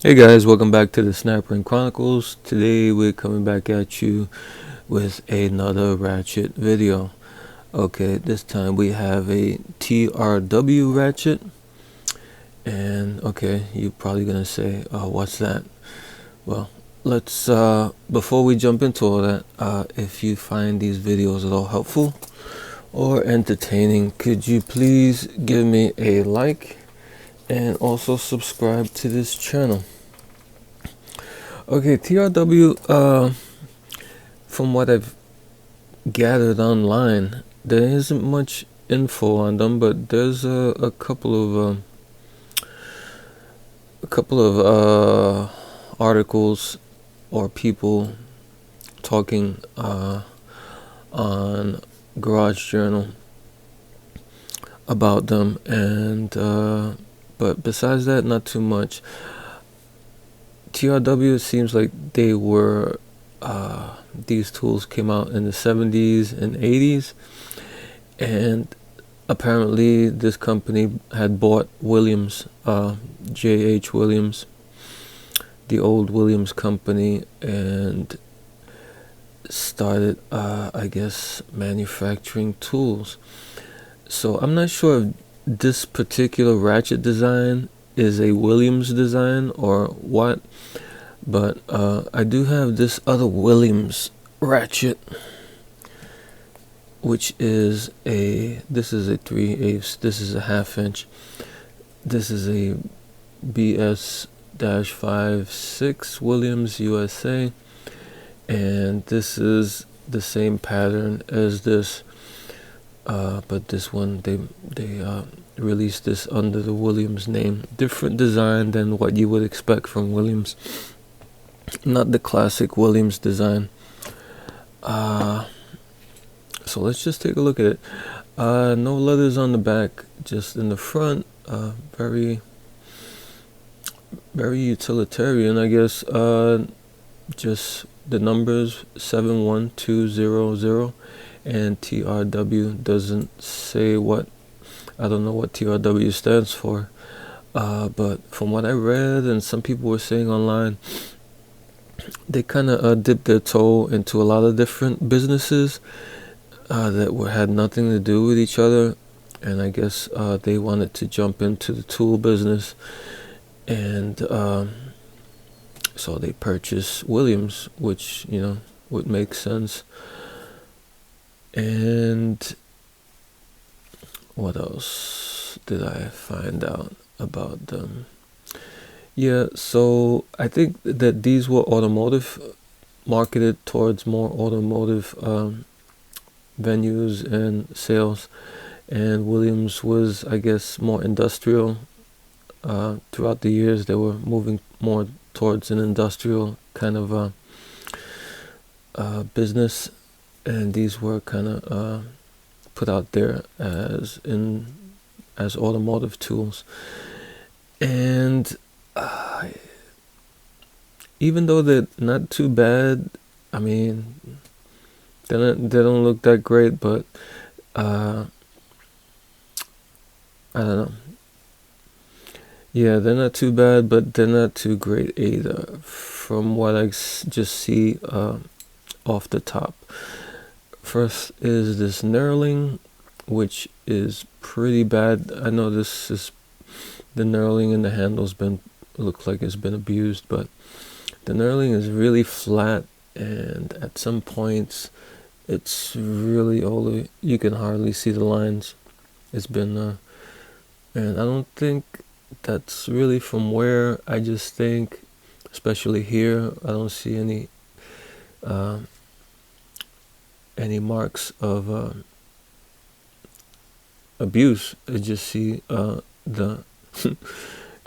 Hey guys, welcome back to the Snapper Chronicles. Today we're coming back at you with another Ratchet video. Okay, this time we have a TRW Ratchet. And okay, you're probably gonna say, what's that? Well, let's, before we jump into all that, if you find these videos at all helpful or entertaining, could you please give me a like and also subscribe to this channel? Okay, TRW, from what I've gathered online, there isn't much info on them, but there's a couple of articles or people talking on Garage Journal about them, and but besides that, not too much. TRW seems like they were these tools came out in the 70s and 80s, and apparently this company had bought Williams, J.H. Williams, the old Williams company, and started, I guess, manufacturing tools. So I'm not sure if this particular ratchet design is a Williams design or what, but I do have this other Williams ratchet, which is this is a 3/8, this is a 1/2 inch, this is a BS-56 Williams USA, and this is the same pattern as this, but this one they released this under the Williams name. Different design than what you would expect from Williams, not the classic Williams design. So let's just take a look at it. No leathers on the back, just in the front. Very utilitarian, I guess. Just the numbers 71200, and TRW doesn't say what. I don't know what TRW stands for. But from what I read and some people were saying online, they kind of dipped their toe into a lot of different businesses that had nothing to do with each other, and I guess they wanted to jump into the tool business, and so they purchased Williams, which would make sense. And what else did I find out about them? Yeah, so I think that these were automotive, marketed towards more automotive venues and sales, and Williams was, I guess, more industrial. Throughout the years they were moving more towards an industrial kind of business, and these were kind of put out there as automotive tools. And even though they're not too bad, I mean, they don't look that great, but I don't know. Yeah, they're not too bad, but they're not too great either, from what I just see off the top. First is this knurling, which is pretty bad. I know this is the knurling, and the handle's look like it's been abused, but the knurling is really flat, and at some points it's really old. You can hardly see the lines. It's been and I don't think that's really from wear. I just think, especially here, I don't see any marks of abuse. I just see the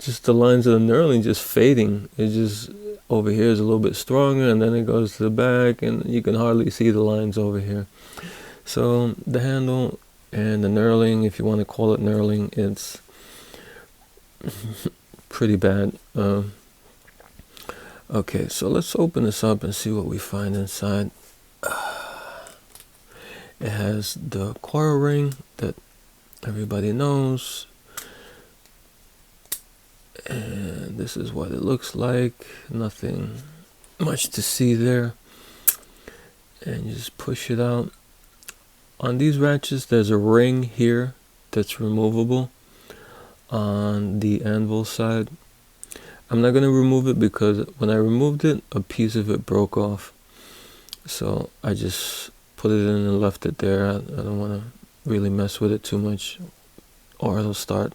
just the lines of the knurling just fading. It just over here is a little bit stronger, and then it goes to the back, and you can hardly see the lines over here. So the handle and the knurling, if you want to call it knurling, it's pretty bad. Okay, so let's open this up and see what we find inside. It has the coil ring that everybody knows, And this is what it looks like. Nothing much to see there. And you just push it out. On these ratchets, there's a ring here that's removable on the anvil side. I'm not going to remove it because when I removed it, a piece of it broke off. So I just put it in and left it there. I don't want to really mess with it too much, or it'll start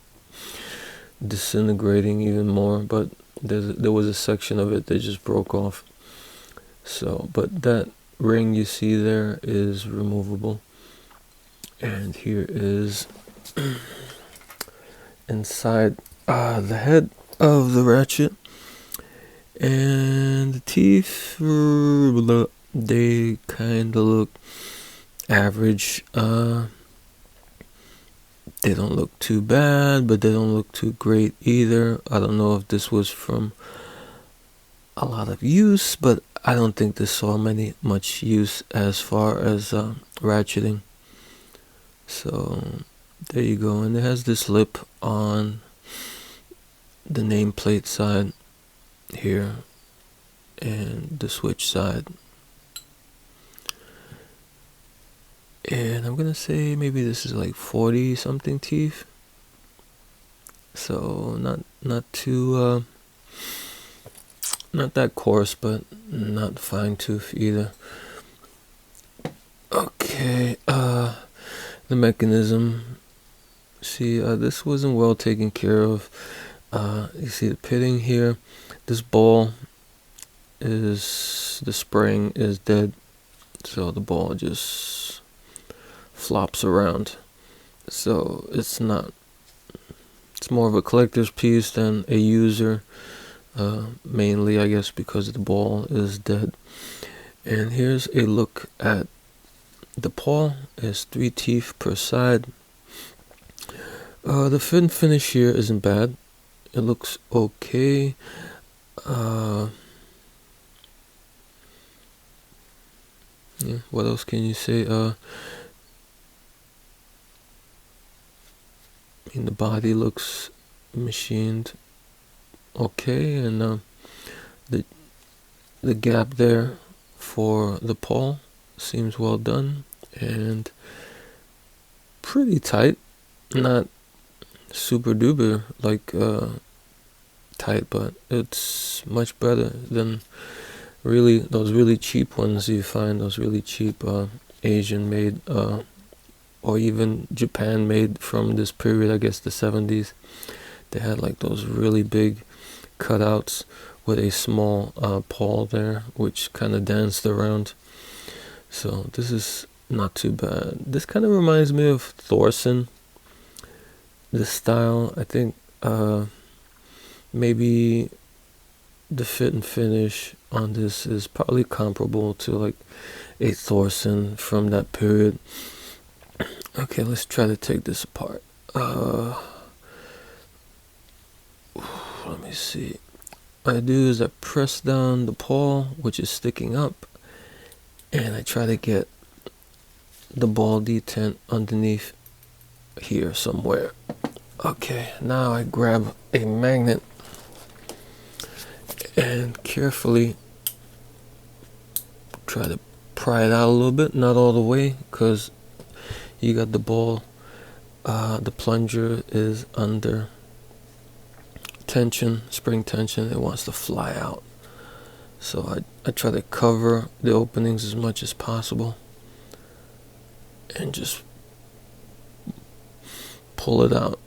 disintegrating even more. But there was a section of it that just broke off. So, but that ring you see there is removable. And here is inside the head of the ratchet. And the teeth, they kind of look average. They don't look too bad, but they don't look too great either. I don't know if this was from a lot of use, but I don't think this saw much use as far as ratcheting. So there you go. And it has this lip on the nameplate side here and the switch side. And I'm gonna say maybe this is like 40 something teeth. So not too not that coarse, but not fine tooth either. Okay, the mechanism. See, this wasn't well taken care of. You see the pitting here. This ball the spring is dead, so the ball just flops around. So it's more of a collector's piece than a user, mainly I guess because the ball is dead. And here's a look at the paw. It's 3 teeth per side. The fit and finish here isn't bad. It looks okay. Yeah, what else can you say? I mean, the body looks machined okay, and the gap there for the paw seems well done and pretty tight. Not super duper like tight, but it's much better than those really cheap ones you find, those really cheap Asian made or even Japan made from this period, I guess the 70s. They had like those really big cutouts with a small paw there, which kind of danced around. So this is not too bad. This kind of reminds me of Thorson, this style. I think maybe the fit and finish on this is probably comparable to like a Thorson from that period. Okay, let's try to take this apart. Let me see. What I do is I press down the paw, which is sticking up, and I try to get the ball detent underneath here somewhere. Okay, now I grab a magnet and carefully try to pry it out a little bit, not all the way, because you got the ball, the plunger is under tension, spring tension. It wants to fly out. So I try to cover the openings as much as possible and just pull it out.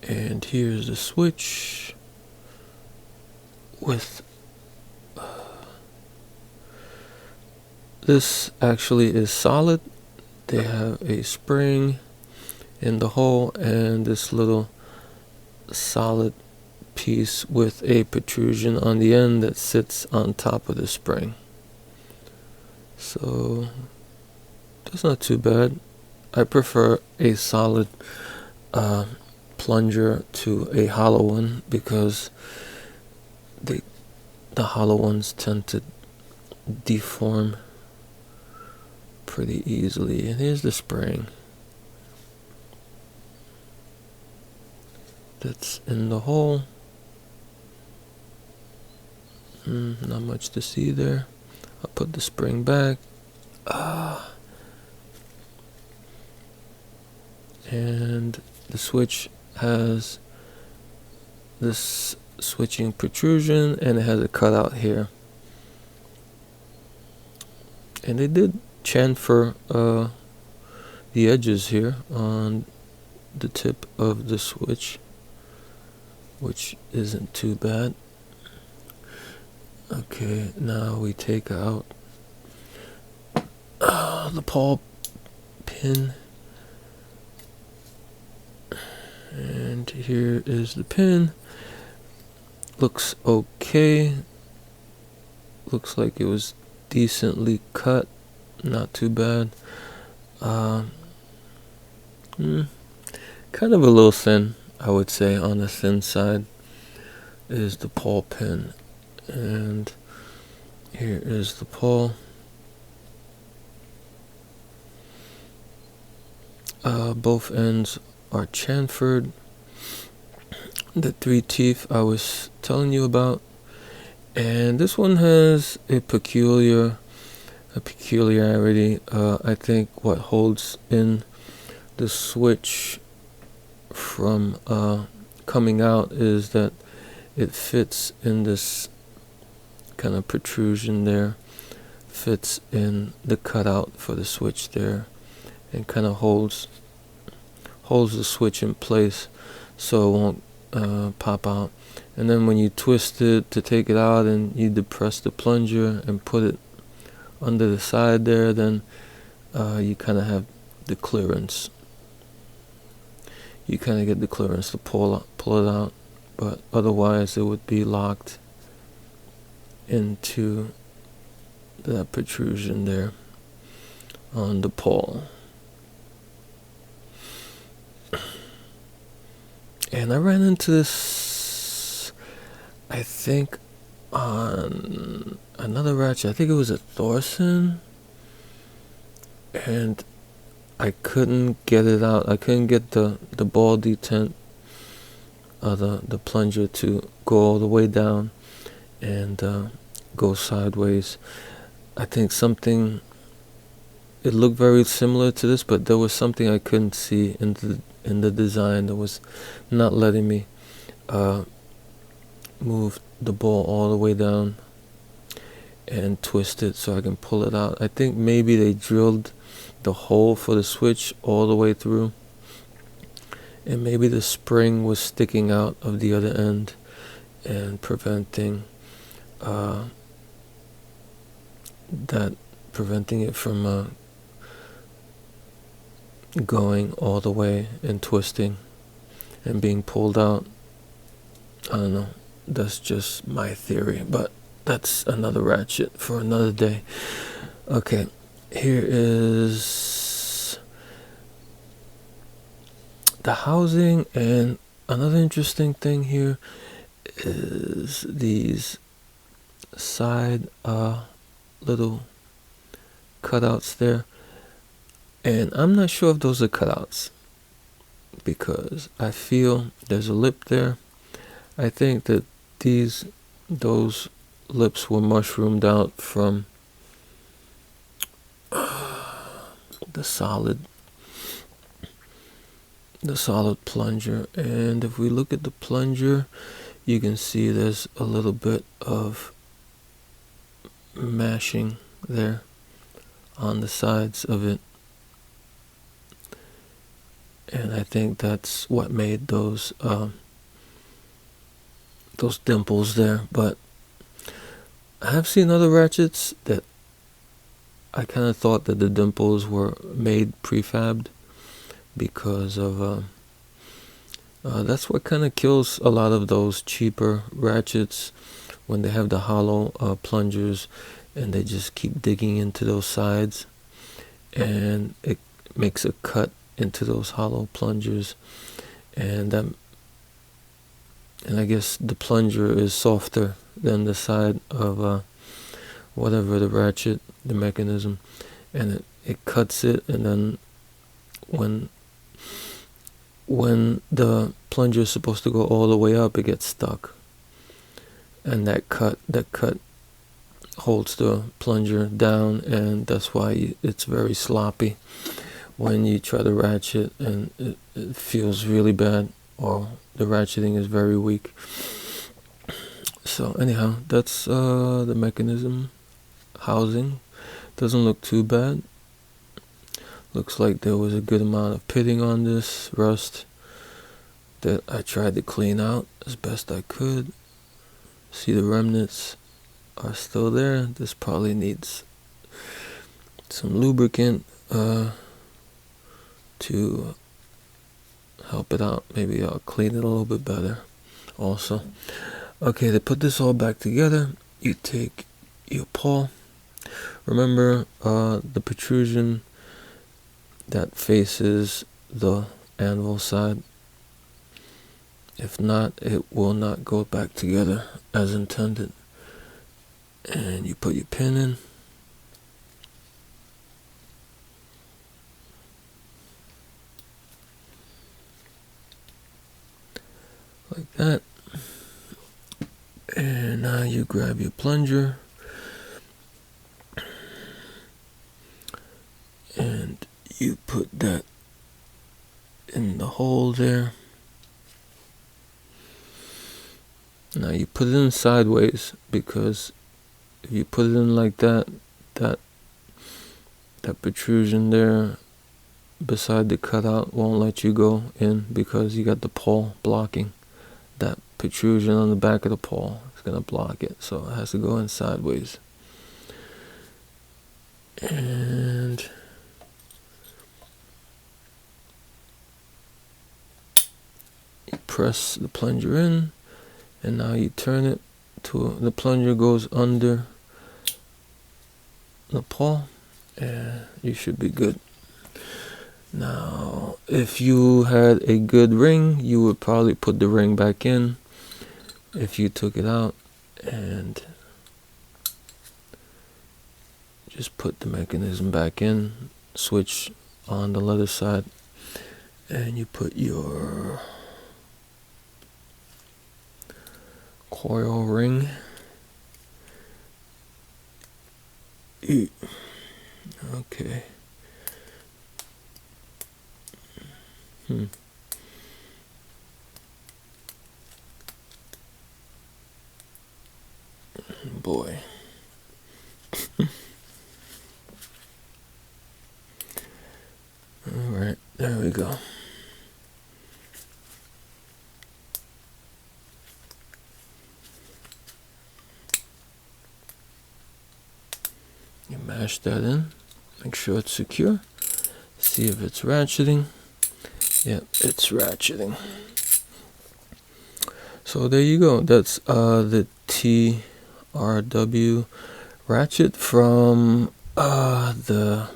And here's the switch with this actually is solid. They have a spring in the hole and this little solid piece with a protrusion on the end that sits on top of the spring. So that's not too bad. I prefer a solid plunger to a hollow one because the hollow ones tend to deform pretty easily. And here's the spring. that's in the hole. Not much to see there. I'll put the spring back. And the switch has this switching protrusion, and it has a cutout here. And they did chamfer the edges here on the tip of the switch, which isn't too bad. Okay, now we take out the pawl pin, and here is the pin. Looks okay. Looks like it was decently cut, not too bad. Kind of a little thin, I would say. On the thin side is the pawl pin, and here is the pawl. Both ends are chamfered. The 3 teeth I was telling you about, and this one has a peculiarity. I think what holds in the switch from coming out is that it fits in this kind of protrusion there, fits in the cutout for the switch there, and kind of holds the switch in place so it won't pop out. And then when you twist it to take it out and you depress the plunger and put it under the side there, then you kind of have the clearance. You kind of get the clearance to pull it out, but otherwise it would be locked into that protrusion there on the pawl. And I ran into this, I think, on another Ratchet. I think it was a Thorson, and I couldn't get it out. I couldn't get the ball detent, the plunger to go all the way down and go sideways. I think something, it looked very similar to this, but there was something I couldn't see in the design that was not letting me move the ball all the way down and twist it so I can pull it out. I think maybe they drilled the hole for the switch all the way through, and maybe the spring was sticking out of the other end and preventing it from going all the way and twisting and being pulled out. I don't know. That's just my theory, but that's another Ratchet for another day. Okay, here is the housing, and another interesting thing here is these side little cutouts there. And I'm not sure if those are cutouts, because I feel there's a lip there. I think that those lips were mushroomed out from the solid plunger. And if we look at the plunger, you can see there's a little bit of mashing there on the sides of it. And I think that's what made those dimples there. But I have seen other Ratchets that I kind of thought that the dimples were made prefabbed, because of that's what kind of kills a lot of those cheaper Ratchets, when they have the hollow plungers and they just keep digging into those sides, and it makes a cut into those hollow plungers, and I guess the plunger is softer than the side of whatever the Ratchet, the mechanism, and it cuts it, and then when when the plunger is supposed to go all the way up, it gets stuck, and that cut holds the plunger down, and that's why it's very sloppy when you try to ratchet, and it feels really bad, or the ratcheting is very weak. So anyhow, that's the mechanism housing. Doesn't look too bad. Looks like there was a good amount of pitting on this rust that I tried to clean out as best I could. See, the remnants are still there. This probably needs some lubricant to help it out. Maybe I'll clean it a little bit better also. Okay, to put this all back together, you take your pawl. Remember the protrusion that faces the anvil side. If not, it will not go back together as intended. And you put your pin in. Like that. And now you grab your plunger. And you put that in the hole there. Now you put it in sideways, because if you put it in like that, that protrusion there beside the cutout won't let you go in, because you got the pawl blocking. That protrusion on the back of the pawl is going to block it, so it has to go in sideways. And you press the plunger in, and now you turn it to the plunger goes under the pawl, and you should be good. Now, if you had a good ring, you would probably put the ring back in if you took it out, and just put the mechanism back in, switch on the leather side, and you put your coil ring. Okay. Boy. Alright, there we go. You mash that in, make sure it's secure, see if it's ratcheting. Yep, it's ratcheting. So there you go. That's the TRW ratchet from the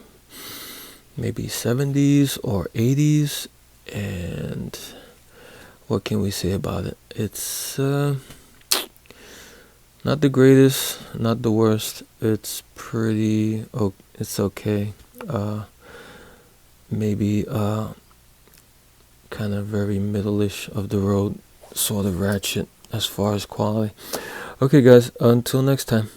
maybe 70s or 80s, and what can we say about it? It's not the greatest, not the worst. It's pretty, it's okay. Maybe kind of very middle-ish of the road sort of ratchet as far as quality. Okay guys, until next time.